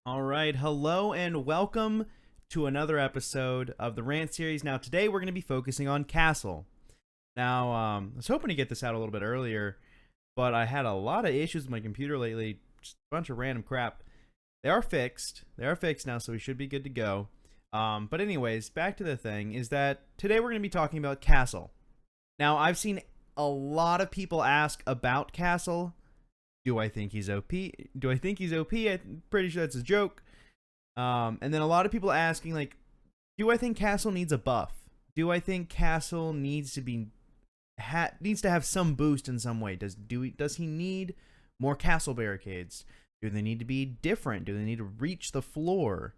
All right, hello and welcome to another episode of the Rant series. Now, today we're going to be focusing on Castle. Now, I was hoping to get this out a little bit earlier, but I had a lot of issues with my computer lately, just a bunch of random crap. They are fixed. They are fixed now, so we should be good to go. But anyways, back to the thing is that today we're going to be talking about Castle. Now, I've seen a lot of people ask about Castle. Do I think he's OP? Do I think he's OP? I'm pretty sure that's a joke. And then a lot of people asking, like, do I think Castle needs a buff? Do I think Castle needs to be needs to have some boost in some way? Does he need more castle barricades? Do they need to be different? Do they need to reach the floor?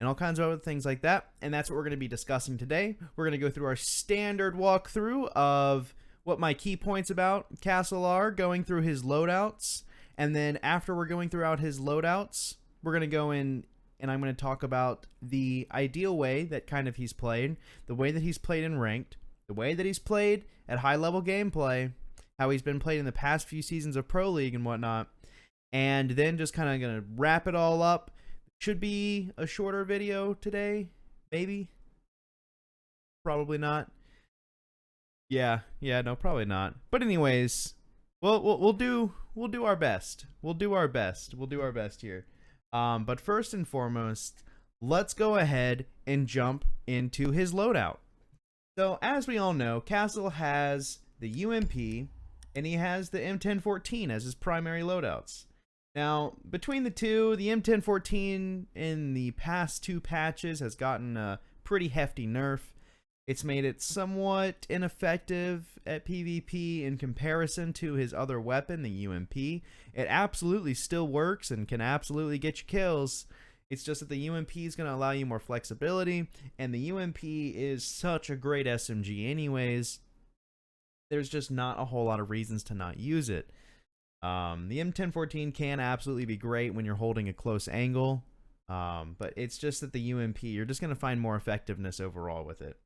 And all kinds of other things like that. And that's what we're going to be discussing today. We're going to go through our standard walkthrough of what my key points about Castle are, going through his loadouts. And then after we're going throughout his loadouts, we're going to go in and I'm going to talk about the ideal way that kind of he's played, the way that he's played in ranked, the way that he's played at high level gameplay, how he's been played in the past few seasons of Pro League and whatnot, and then just kind of going to wrap it all up. Should be a shorter video today, maybe. Probably not. Yeah, no, probably not. But anyways, we'll do our best. We'll do our best here. But first and foremost, let's go ahead and jump into his loadout. So as we all know, Castle has the UMP and he has the M1014 as his primary loadouts. Now, between the two, the M1014 in the past two patches has gotten a pretty hefty nerf. It's made it somewhat ineffective at PvP in comparison to his other weapon, the UMP. It absolutely still works and can absolutely get you kills. It's just that the UMP is going to allow you more flexibility, and the UMP is such a great SMG anyways. There's just not a whole lot of reasons to not use it. The M1014 can absolutely be great when you're holding a close angle, but it's just that the UMP, you're just going to find more effectiveness overall with it.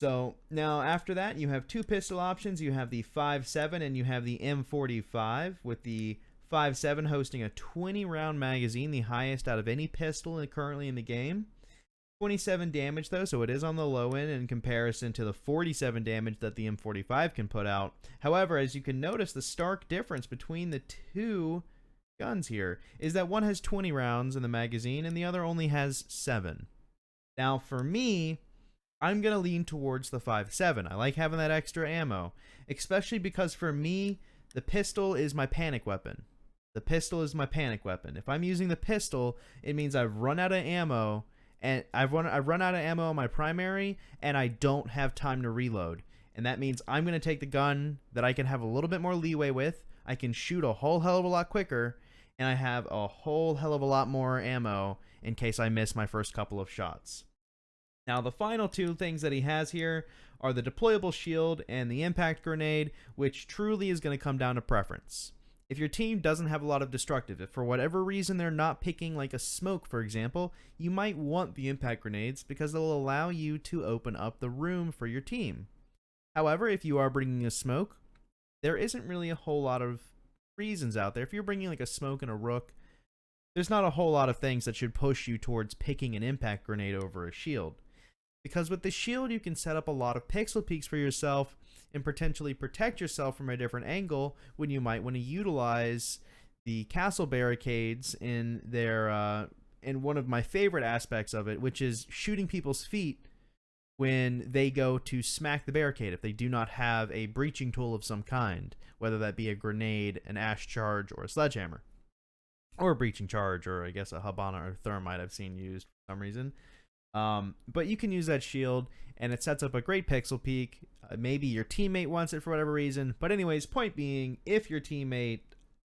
So now after that, you have two pistol options. You have the 5.7 and you have the M45, with the 5.7 hosting a 20 round magazine, the highest out of any pistol currently in the game. 27 damage though, so it is on the low end in comparison to the 47 damage that the M45 can put out. However, as you can notice, the stark difference between the two guns here is that one has 20 rounds in the magazine and the other only has 7. Now for me, I'm going to lean towards the 5.7. I like having that extra ammo, especially because for me, the pistol is my panic weapon. The pistol is my panic weapon. If I'm using the pistol, it means I've run out of ammo, and I've run out of ammo on my primary, and I don't have time to reload. And that means I'm going to take the gun that I can have a little bit more leeway with. I can shoot a whole hell of a lot quicker, and I have a whole hell of a lot more ammo in case I miss my first couple of shots. Now, the final two things that he has here are the deployable shield and the impact grenade, which truly is going to come down to preference. If your team doesn't have a lot of destructive, if for whatever reason they're not picking like a smoke, for example, you might want the impact grenades because they'll allow you to open up the room for your team. However, if you are bringing a smoke, there isn't really a whole lot of reasons out there. If you're bringing like a smoke and a rook, there's not a whole lot of things that should push you towards picking an impact grenade over a shield. Because with the shield, you can set up a lot of pixel peaks for yourself and potentially protect yourself from a different angle when you might want to utilize the castle barricades in their in one of my favorite aspects of it, which is shooting people's feet when they go to smack the barricade if they do not have a breaching tool of some kind, whether that be a grenade, an ash charge, or a sledgehammer. Or a breaching charge, or I guess a habana or thermite I've seen used for some reason. But you can use that shield, and it sets up a great pixel peak. Maybe your teammate wants it for whatever reason. But anyways, point being, if your teammate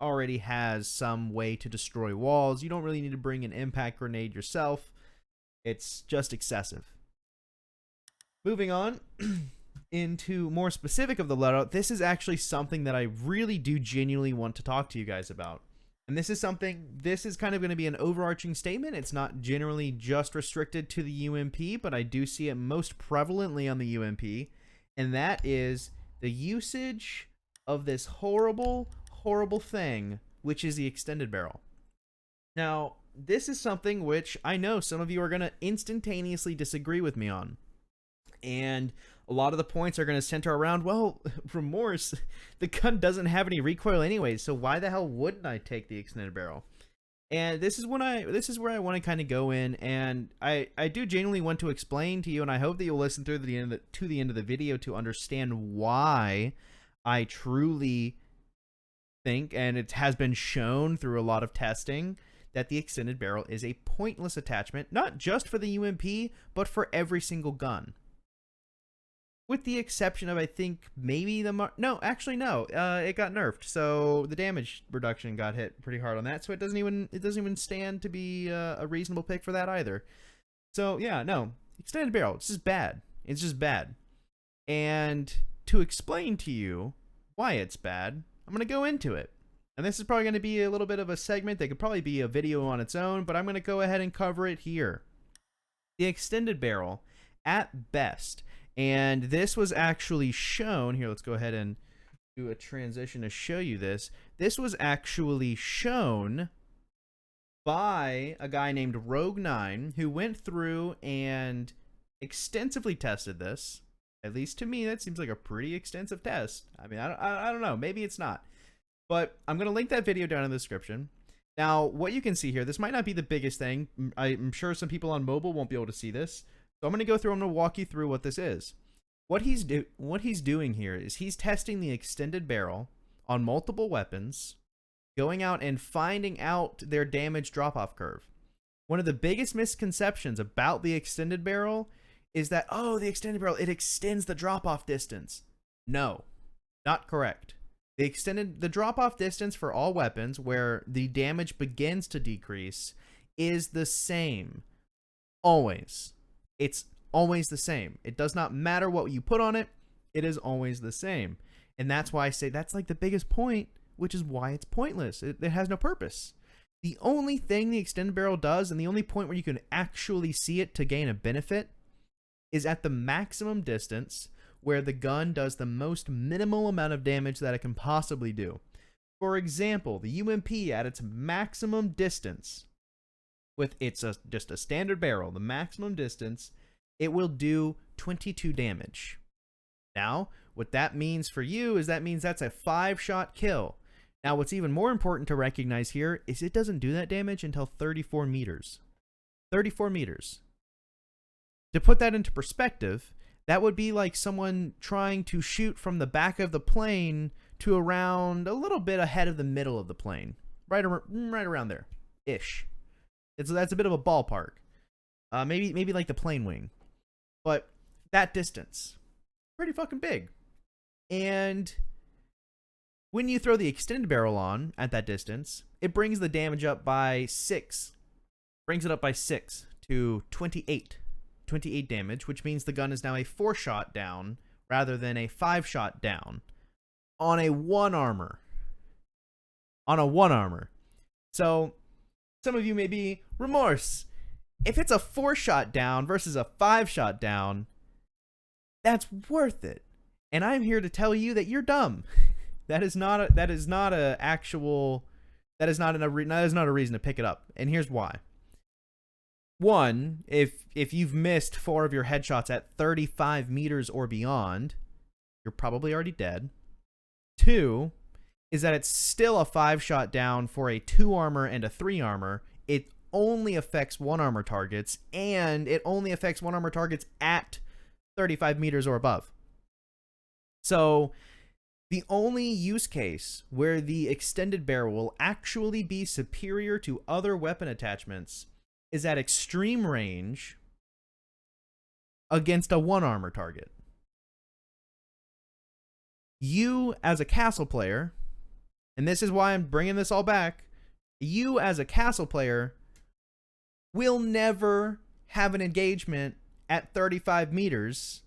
already has some way to destroy walls, you don't really need to bring an impact grenade yourself. It's just excessive. Moving on into more specific of the loadout, this is actually something that I really do genuinely want to talk to you guys about. And this is kind of going to be an overarching statement. It's not generally just restricted to the UMP, but I do see it most prevalently on the UMP. And that is the usage of this horrible, horrible thing, which is the extended barrel. Now, this is something which I know some of you are going to instantaneously disagree with me on. And a lot of the points are going to center around, well, remorse, the gun doesn't have any recoil anyway, so why the hell wouldn't I take the extended barrel? And this is where I want to kind of go in, and I do genuinely want to explain to you, and I hope that you'll listen through to the end of the video to understand why I truly think, and it has been shown through a lot of testing, that the extended barrel is a pointless attachment, not just for the UMP, but for every single gun. With the exception of, I think, maybe no, actually no, it got nerfed, so the damage reduction got hit pretty hard on that, so it doesn't even stand to be a reasonable pick for that either. So yeah, no, extended barrel, it's just bad. It's just bad. And to explain to you why it's bad, I'm gonna go into it. And this is probably going to be a little bit of a segment that could probably be a video on its own, but I'm going to go ahead and cover it here. The extended barrel, at best, and this was actually shown, here, let's go ahead and do a transition to show you this. This was actually shown by a guy named Rogue9, who went through and extensively tested this. At least to me, that seems like a pretty extensive test. I mean, I don't know, maybe it's not. But I'm going to link that video down in the description. Now, what you can see here, this might not be the biggest thing. I'm sure some people on mobile won't be able to see this. So I'm going to go through, I'm going to walk you through what this is. What he's doing here is he's testing the extended barrel on multiple weapons, going out and finding out their damage drop-off curve. One of the biggest misconceptions about the extended barrel is that, oh, the extended barrel, it extends the drop-off distance. No, not correct. The drop-off distance for all weapons where the damage begins to decrease is the same. Always. It's always the same. It does not matter what you put on it. It is always the same. And that's why I say that's like the biggest point, which is why it's pointless. It has no purpose. The only thing the extended barrel does, and the only point where you can actually see it to gain a benefit, is at the maximum distance where the gun does the most minimal amount of damage that it can possibly do. For example, the UMP at its maximum distance, with just a standard barrel, the maximum distance, it will do 22 damage. Now, what that means for you is that means that's a 5-shot kill. Now, what's even more important to recognize here is it doesn't do that damage until 34 meters. 34 meters. To put that into perspective, that would be like someone trying to shoot from the back of the plane to around a little bit ahead of the middle of the plane. Right around there. Ish. That's a bit of a ballpark. Maybe like the plane wing. But that distance. Pretty fucking big. And when you throw the extended barrel on at that distance, it brings the damage up by 6. Brings it up by 6 to 28. 28 damage, which means the gun is now a 4-shot down rather than a 5-shot down on a 1 armor. On a 1 armor. So some of you may be, remorse, if it's a 4-shot down versus a 5-shot down, that's worth it. And I'm here to tell you that you're dumb. That is not a reason to pick it up. And here's why. One, if you've missed 4 of your headshots at 35 meters or beyond, you're probably already dead. 2, is that it's still a 5-shot down for a 2 armor and a 3 armor. It only affects 1 armor targets, and it only affects 1 armor targets at 35 meters or above. So the only use case where the extended barrel will actually be superior to other weapon attachments is at extreme range against a 1 armor target. You, as a castle player, and this is why I'm bringing this all back, you, as a castle player, will never have an engagement at 35 meters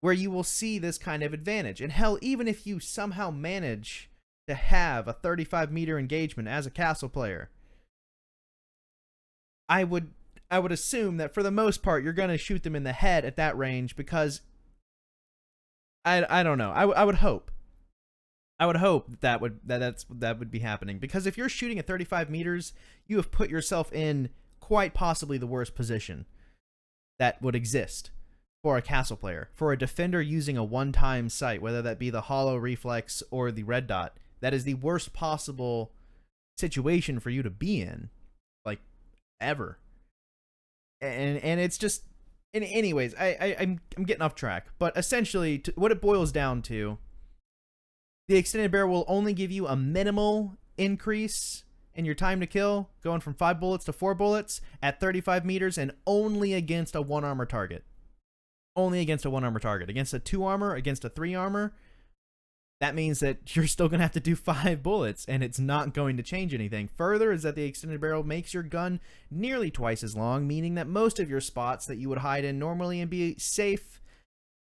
where you will see this kind of advantage. And hell, even if you somehow manage to have a 35-meter engagement as a castle player, I would assume that for the most part you're going to shoot them in the head at that range, because I don't know. I would hope. I would hope that would be happening, because if you're shooting at 35 meters, you have put yourself in quite possibly the worst position that would exist for a castle player. For a defender using a one-time sight, whether that be the hollow reflex or the red dot, that is the worst possible situation for you to be in, like, ever. And it's just, anyways, I'm getting off track, but essentially what it boils down to, the extended barrel will only give you a minimal increase in your time to kill, going from 5 bullets to 4 bullets at 35 meters, and only against a 1 armor target. Only against a 1 armor target. Against a 2 armor, against a 3 armor, that means that you're still going to have to do 5 bullets, and it's not going to change anything. Further is that the extended barrel makes your gun nearly twice as long, meaning that most of your spots that you would hide in normally and be safe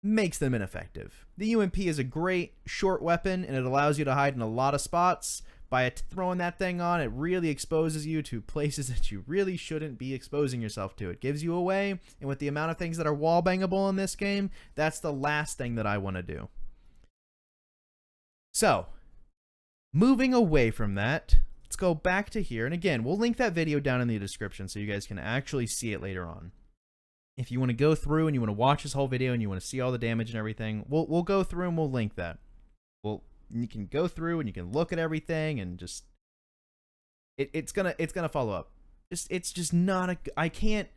makes them ineffective. The UMP is a great short weapon, and it allows you to hide in a lot of spots. By throwing that thing on, it really exposes you to places that you really shouldn't be exposing yourself to. It gives you away, and with the amount of things that are wall bangable in this game, that's the last thing that I want to do. So, moving away from that, let's go back to here. And again, we'll link that video down in the description so you guys can actually see it later on. If you want to go through and you want to watch this whole video and you want to see all the damage and everything, we'll go through and we'll link that. You can go through and you can look at everything, and just it's gonna follow up. It's just not a, I can't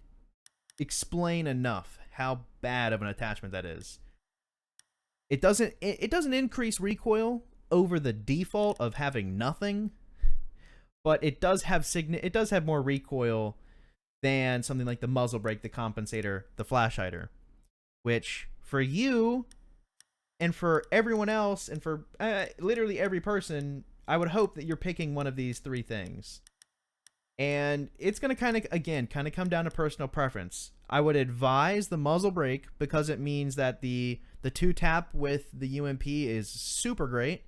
explain enough how bad of an attachment that is. It doesn't increase recoil over the default of having nothing, but it does have more recoil than something like the muzzle brake, the compensator, the flash hider, which for you and for everyone else, and for literally every person, I would hope that you're picking one of these 3 things. And it's going to kind of come down to personal preference. I would advise the muzzle brake, because it means that the 2-tap with the UMP is super great.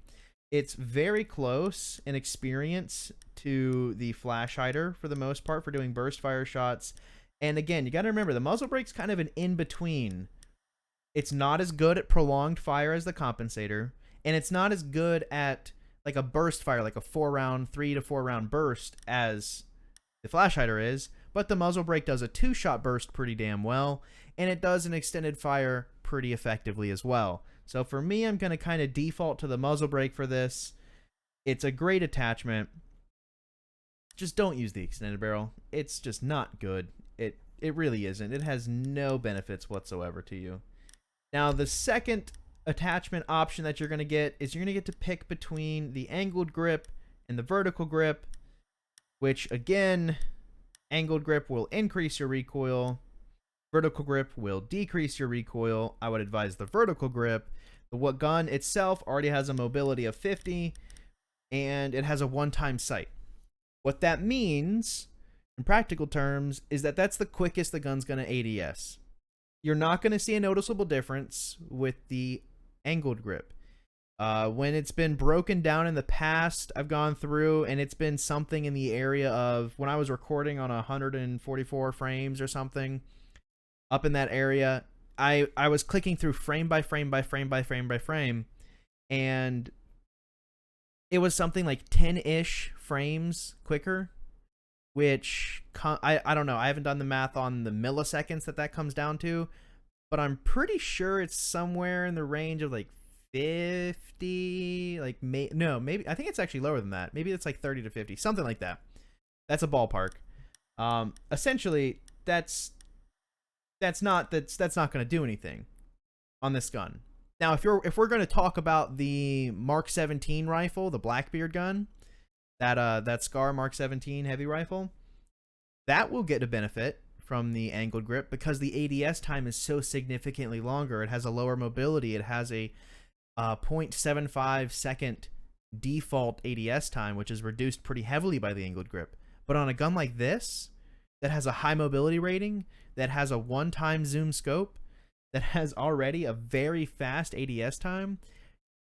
It's very close in experience to the flash hider for the most part for doing burst fire shots. And again, you got to remember, the muzzle brake's kind of an in-between. It's not as good at prolonged fire as the compensator, and it's not as good at like a burst fire, like a 3 to 4 round burst as the flash hider is, but the muzzle brake does a 2-shot burst pretty damn well, and it does an extended fire pretty effectively as well. So for me, I'm going to kind of default to the muzzle brake for this. It's a great attachment. Just don't use the extended barrel. It's just not good. It really isn't. It has no benefits whatsoever to you. Now, the second attachment option that you're going to get is you're going to get to pick between the angled grip and the vertical grip, which, again, angled grip will increase your recoil. Vertical grip will decrease your recoil. I would advise the vertical grip. The gun itself already has a mobility of 50, and it has a one-time sight. What that means, in practical terms, is that that's the quickest the gun's going to ADS. You're not going to see a noticeable difference with the angled grip. When it's been broken down in the past, I've gone through, and it's been something in the area of, when I was recording on 144 frames or something, up in that area, I was clicking through frame by frame by frame by frame by frame, and it was something like 10-ish frames quicker, which I don't know. I haven't done the math on the milliseconds that comes down to, but I'm pretty sure it's somewhere in the range of like 50, like maybe I think it's actually lower than that. Maybe it's like 30 to 50, something like that. That's a ballpark. Essentially, that's not going to do anything on this gun. Now, if we're going to talk about the Mark 17 rifle, the Blackbeard gun, that Scar Mark 17 heavy rifle, that will get a benefit from the angled grip because the ADS time is so significantly longer. It has a lower mobility. It has a 0.75 second default ADS time, which is reduced pretty heavily by the angled grip. But on a gun like this, that has a high mobility rating, that has a one-time zoom scope, that has already a very fast ADS time,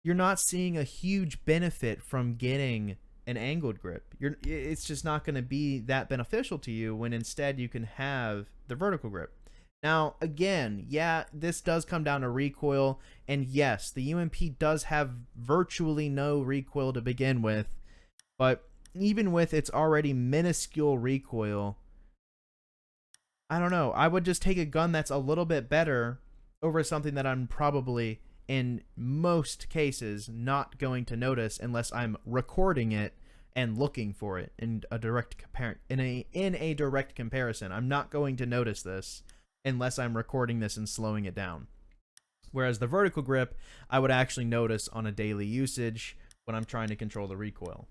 you're not seeing a huge benefit from getting an angled grip. It's just not going to be that beneficial to you when instead you can have the vertical grip. Now, again, yeah, this does come down to recoil, and yes, the UMP does have virtually no recoil to begin with, but even with its already minuscule recoil, I don't know. I would just take a gun that's a little bit better over something that I'm probably, in most cases, not going to notice unless I'm recording it and looking for it in a direct comparison. I'm not going to notice this unless I'm recording this and slowing it down. Whereas the vertical grip, I would actually notice on a daily usage when I'm trying to control the recoil.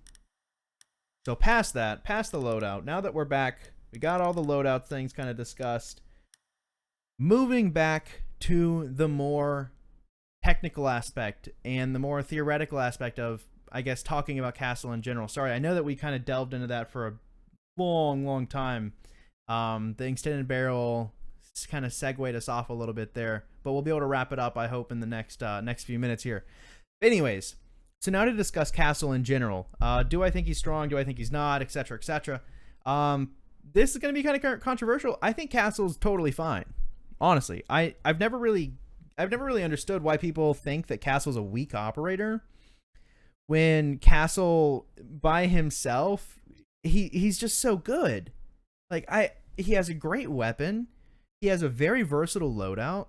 So past that, past the loadout, now that we're back, we got all the loadout things kind of discussed. Moving back to the more technical aspect and the more theoretical aspect of, I guess, talking about Castle in general. Sorry, I know that we kind of delved into that for a long time. The extended barrel kind of segued us off a little bit there, but we'll be able to wrap it up, I hope, in the next few minutes here. Anyways, so now to discuss Castle in general. Do I think he's strong? Do I think he's not? Etc. Etc. This is going to be kind of controversial. I think Castle's totally fine. Honestly, I've never really understood why people think that Castle's a weak operator, when Castle by himself, he's just so good. Like, he has a great weapon. He has a very versatile loadout.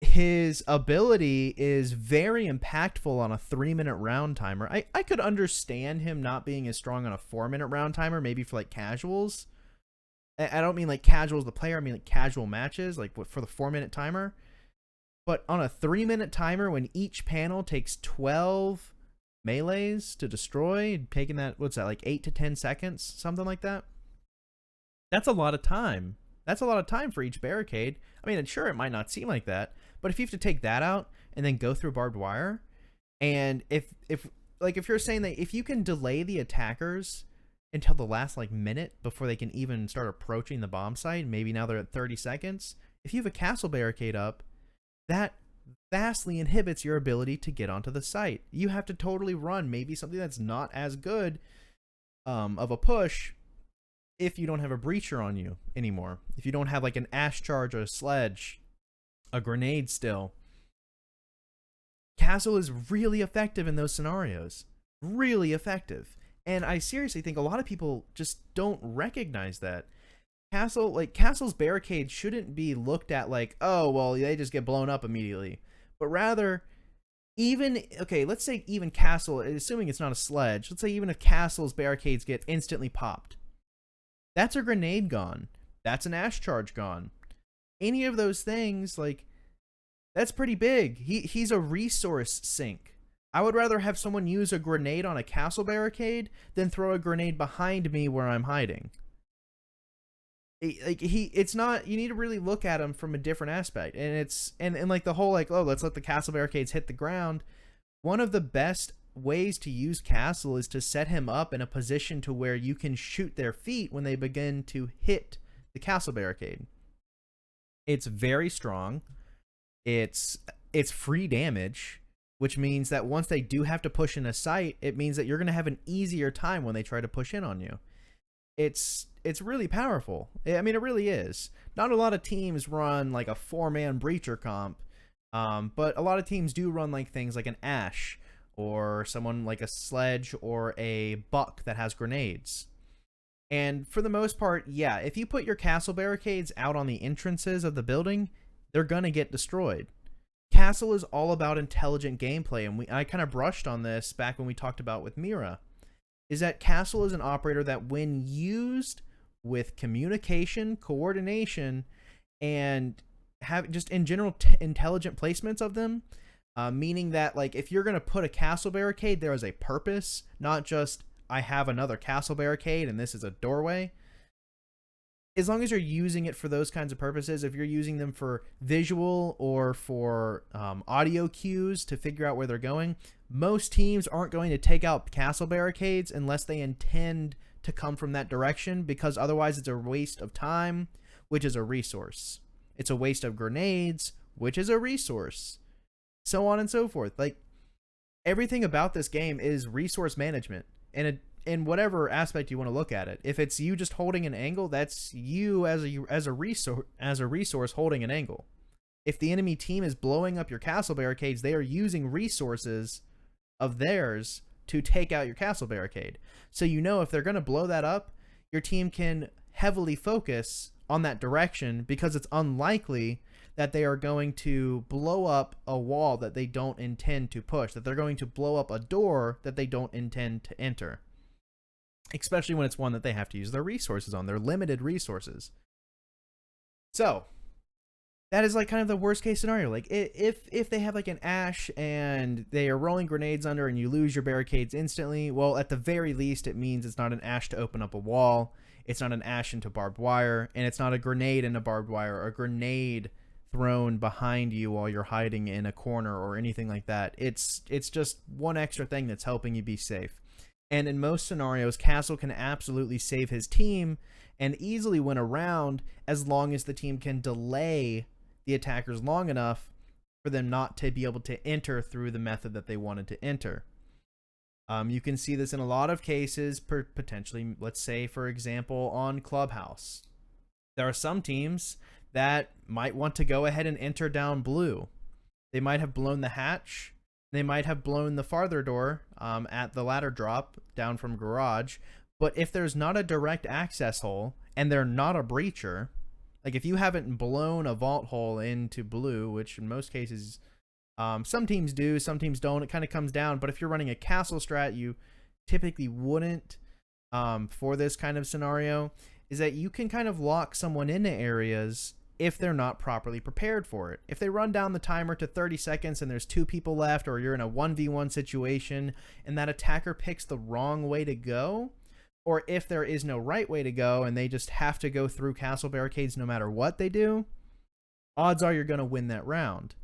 His ability is very impactful on a 3-minute round timer. I could understand him not being as strong on a 4-minute round timer, maybe for like casuals. I don't mean like casuals the player, I mean like casual matches, like for the 4-minute timer. But on a 3-minute timer, when each panel takes 12 melees to destroy, taking that, what's that, like 8 to 10 seconds, something like that? That's a lot of time. That's a lot of time for each barricade. I mean, sure, it might not seem like that, but if you have to take that out and then go through barbed wire, and if you're saying that if you can delay the attackers until the last like minute before they can even start approaching the bomb site, maybe now they're at 30 seconds, if you have a castle barricade up, that vastly inhibits your ability to get onto the site. You have to totally run maybe something that's not as good of a push if you don't have a breacher on you anymore. If you don't have like an ash charge or a sledge, a grenade still. Castle is really effective in those scenarios. Really effective. And I seriously think a lot of people just don't recognize that. Castle's barricade shouldn't be looked at like, oh, well, they just get blown up immediately. But rather, let's say even Castle, assuming it's not a sledge, let's say even if Castle's barricades get instantly popped, that's a grenade gone. That's an ash charge gone. Any of those things, like, that's pretty big. He's a resource sink. I would rather have someone use a grenade on a castle barricade than throw a grenade behind me where I'm hiding. It's not, you need to really look at him from a different aspect. And it's, and like the whole, like, oh, let's let the castle barricades hit the ground. One of the best ways to use Castle is to set him up in a position to where you can shoot their feet when they begin to hit the castle barricade. It's very strong. It's free damage, which means that once they do have to push in a site, it means that you're going to have an easier time when they try to push in on you. It's really powerful. I mean, it really is. Not a lot of teams run like a 4-man breacher comp, but a lot of teams do run like things like an Ash, or someone like a Sledge or a Buck that has grenades. And for the most part, yeah, if you put your castle barricades out on the entrances of the building, they're gonna get destroyed. Castle is all about intelligent gameplay, and I kind of brushed on this back when we talked about with Mira, is that Castle is an operator that when used with communication, coordination, and have just in general intelligent placements of them, meaning that like if you're going to put a castle barricade, there is a purpose, not just I have another castle barricade and this is a doorway. As long as you're using it for those kinds of purposes, if you're using them for visual or for audio cues to figure out where they're going, most teams aren't going to take out castle barricades unless they intend to come from that direction, because otherwise it's a waste of time, which is a resource. It's a waste of grenades, which is a resource. So on and so forth. Like, everything about this game is resource management. And in whatever aspect you want to look at it. If it's you just holding an angle, that's you as a resource holding an angle. If the enemy team is blowing up your castle barricades, they are using resources of theirs to take out your castle barricade. So you know if they're going to blow that up, your team can heavily focus on that direction because it's unlikely that they are going to blow up a wall that they don't intend to push, that they're going to blow up a door that they don't intend to enter. Especially when it's one that they have to use their resources on, their limited resources. So that is like kind of the worst case scenario. Like if they have like an ash and they are rolling grenades under and you lose your barricades instantly, well, at the very least, it means it's not an ash to open up a wall. It's not an ash into barbed wire, and it's not a grenade into barbed wire or a grenade thrown behind you while you're hiding in a corner or anything like that. It's just one extra thing that's helping you be safe. And in most scenarios, Castle can absolutely save his team and easily win a round as long as the team can delay the attackers long enough for them not to be able to enter through the method that they wanted to enter. You can see this in a lot of cases, potentially, let's say, for example, on Clubhouse. There are some teams that might want to go ahead and enter down blue. They might have blown the hatch. They might have blown the farther door at the ladder drop down from garage. But if there's not a direct access hole and they're not a breacher, like if you haven't blown a vault hole into blue, which in most cases some teams do, some teams don't, it kind of comes down. But if you're running a castle strat, you typically wouldn't for this kind of scenario, is that you can kind of lock someone into areas if they're not properly prepared for it. If they run down the timer to 30 seconds and there's 2 people left, or you're in a 1v1 situation and that attacker picks the wrong way to go, or if there is no right way to go and they just have to go through castle barricades no matter what they do, odds are you're going to win that round.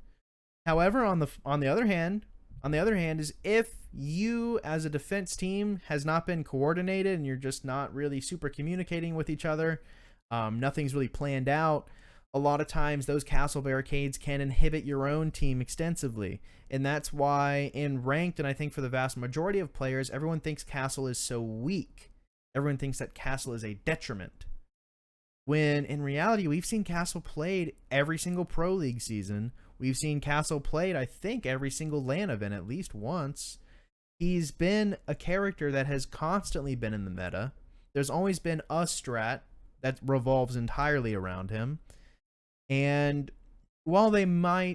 However, on the other hand is if you as a defense team has not been coordinated and you're just not really super communicating with each other, nothing's really planned out, a lot of times those castle barricades can inhibit your own team extensively. And that's why in ranked, and I think for the vast majority of players, everyone thinks castle is so weak. Everyone thinks that castle is a detriment. When in reality, we've seen castle played every single Pro League season. We've seen castle played, I think, every single LAN event at least once. He's been a character that has constantly been in the meta. There's always been a strat that revolves entirely around him. And while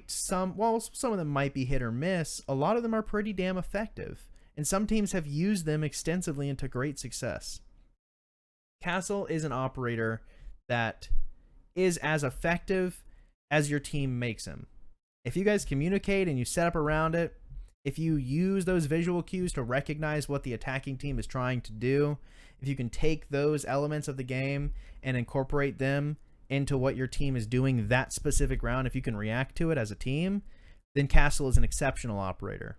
some of them might be hit or miss, a lot of them are pretty damn effective. And some teams have used them extensively and to great success. Castle is an operator that is as effective as your team makes him. If you guys communicate and you set up around it, if you use those visual cues to recognize what the attacking team is trying to do, if you can take those elements of the game and incorporate them into what your team is doing that specific round, if you can react to it as a team, then Castle is an exceptional operator.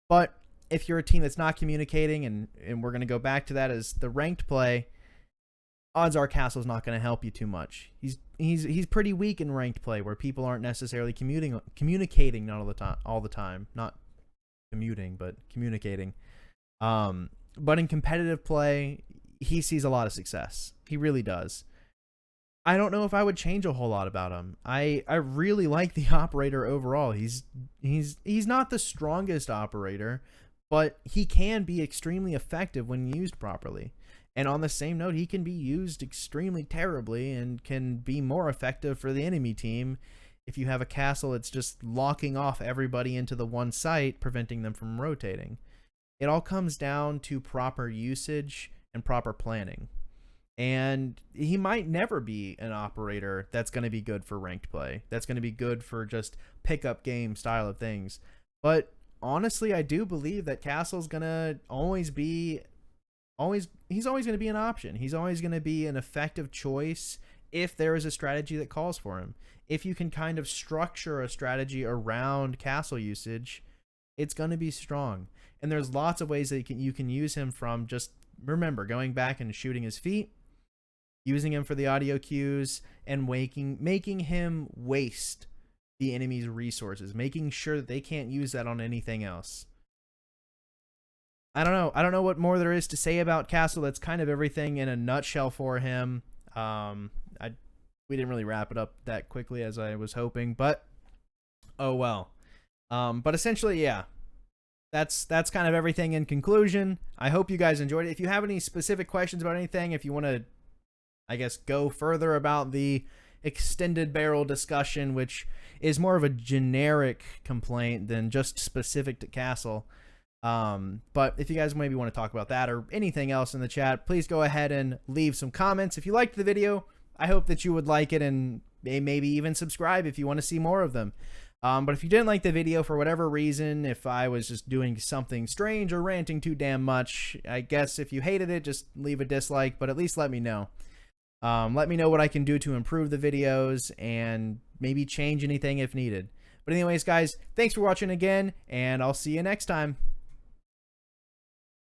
But if you're a team that's not communicating, and we're going to go back to that as the ranked play, odds are Castle's not going to help you too much. He's pretty weak in ranked play where people aren't necessarily communicating all the time, not commuting, but communicating. But in competitive play, he sees a lot of success. He really does. I don't know if I would change a whole lot about him. I really like the operator overall. He's not the strongest operator, but he can be extremely effective when used properly. And on the same note, he can be used extremely terribly and can be more effective for the enemy team if you have a castle that's just locking off everybody into the one site, preventing them from rotating. It all comes down to proper usage and proper planning. And he might never be an operator that's going to be good for ranked play. That's going to be good for just pickup game style of things. But honestly, I do believe that Castle's going to he's always going to be an option. He's always going to be an effective choice if there is a strategy that calls for him. If you can kind of structure a strategy around castle usage, it's going to be strong. And there's lots of ways that you can use him, from just, remember, going back and shooting his feet, using him for the audio cues, and making him waste the enemy's resources, making sure that they can't use that on anything else. I don't know. I don't know what more there is to say about Castle. That's kind of everything in a nutshell for him. I we didn't really wrap it up that quickly as I was hoping, but oh well. But essentially, yeah, that's kind of everything in conclusion. I hope you guys enjoyed it. If you have any specific questions about anything, if you want to, I guess, go further about the extended barrel discussion, which is more of a generic complaint than just specific to Castle. But if you guys maybe want to talk about that or anything else in the chat, please go ahead and leave some comments. If you liked the video, I hope that you would like it and maybe even subscribe if you want to see more of them. But if you didn't like the video for whatever reason, if I was just doing something strange or ranting too damn much, I guess if you hated it, just leave a dislike, but at least let me know. Let me know what I can do to improve the videos and maybe change anything if needed. But anyways, guys, thanks for watching again, and I'll see you next time.